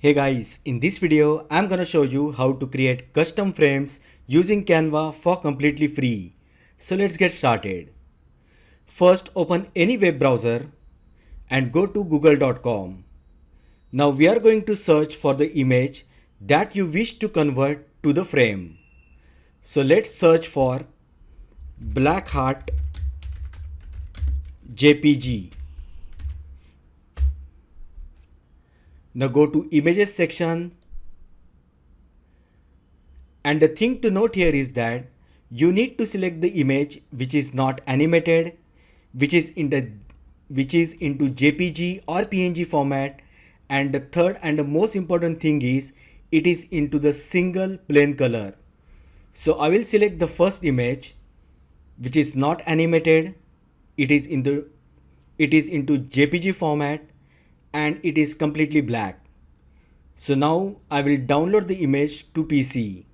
Hey guys, in this video, I'm gonna show you how to create custom frames using Canva for completely free. So let's get started. First, open any web browser and go to google.com. Now we are going to search for the image that you wish to convert to the frame. So let's search for black heart JPG. Now go to images section, and the thing to note here is that you need to select the image which is not animated, which is into JPG or PNG format, and the third and the most important thing is it is into the single plain color. So I will select the first image which is not animated, it is into JPG format, and it is completely black. So now I will download the image to PC.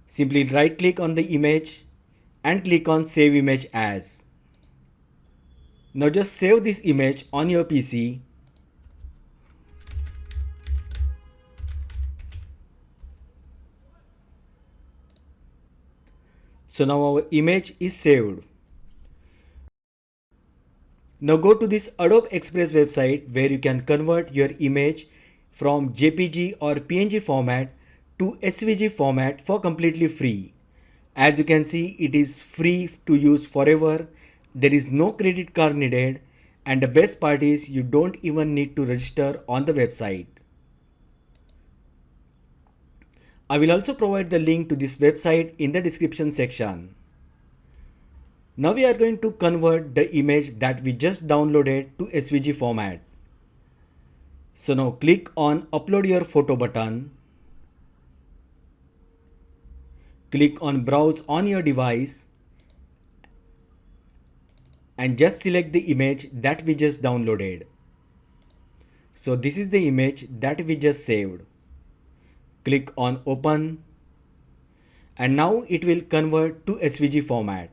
Simply right click on the image and click on save image as. Now just save this image on your PC. So now our image is saved. Now go to this Adobe Express website where you can convert your image from JPG or PNG format to SVG format for completely free. As you can see, it is free to use forever. There is no credit card needed, and the best part is you don't even need to register on the website. I will also provide the link to this website in the description section. Now we are going to convert the image that we just downloaded to SVG format. So now click on upload your photo button. Click on browse on your device and just select the image that we just downloaded. So this is the image that we just saved. Click on open, and now it will convert to SVG format.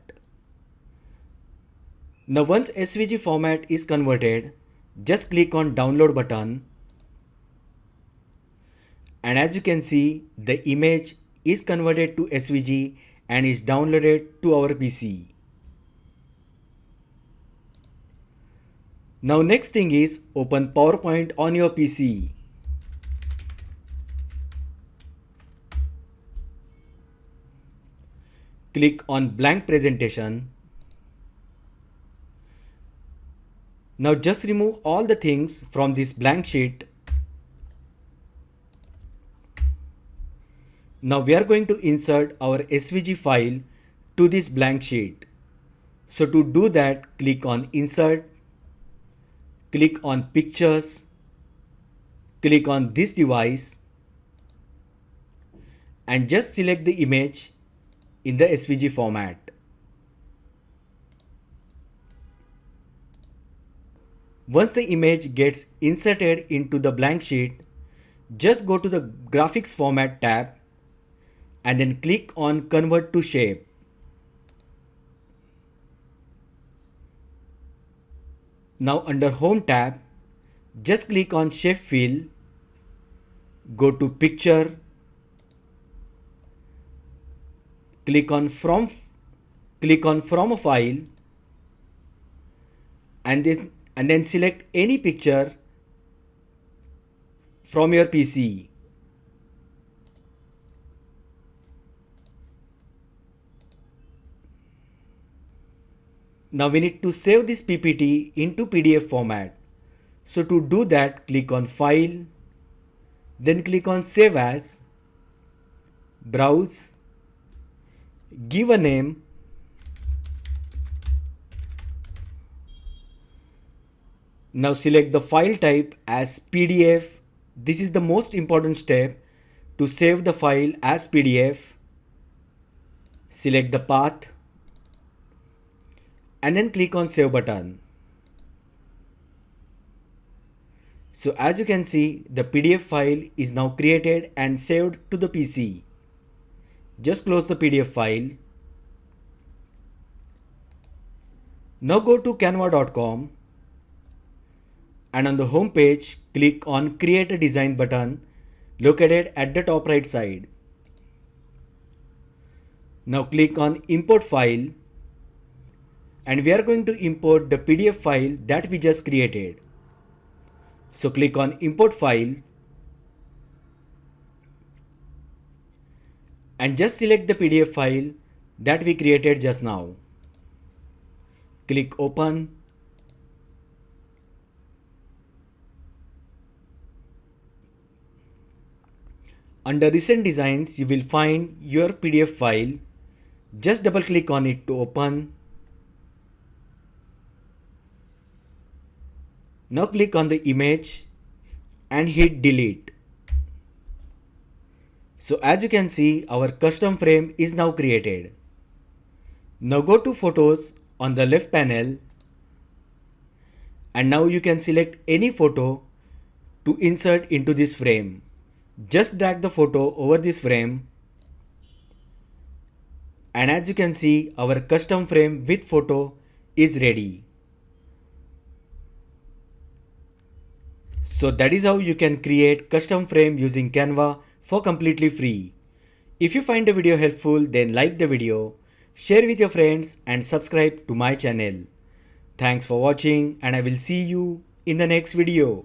Now once SVG format is converted, just click on download button, and as you can see, the image is converted to SVG and is downloaded to our PC. Now next thing is open PowerPoint on your PC. Click on blank presentation. Now just remove all the things from this blank sheet. Now we are going to insert our SVG file to this blank sheet. So to do that, click on insert, click on pictures, click on this device, and just select the image in the SVG format. Once the image gets inserted into the blank sheet, just go to the graphics format tab and then click on convert to shape. Now under home tab, just click on shape fill, go to picture, click on from a file, and then select any picture from your PC. Now we need to save this PPT into PDF format. So to do that, click on File, then click on Save As, Browse, give a name, now select the file type as PDF. This is the most important step to save the file as PDF. Select the path and then click on Save button. So as you can see, the PDF file is now created and saved to the PC. Just close the PDF file. Now go to canva.com and on the home page, click on Create a Design button located at the top right side. Now click on Import File, and we are going to import the PDF file that we just created. So click on Import File and just select the PDF file that we created just now. Click Open. Under Recent Designs, you will find your PDF file. Just double click on it to open. Now click on the image and hit delete. So as you can see, our custom frame is now created. Now go to Photos on the left panel, and now you can select any photo to insert into this frame. Just drag the photo over this frame, and as you can see, our custom frame with photo is ready. So that is how you can create custom frame using Canva for completely free. If you find the video helpful, then like the video, share with your friends and subscribe to my channel. Thanks for watching, and I will see you in the next video.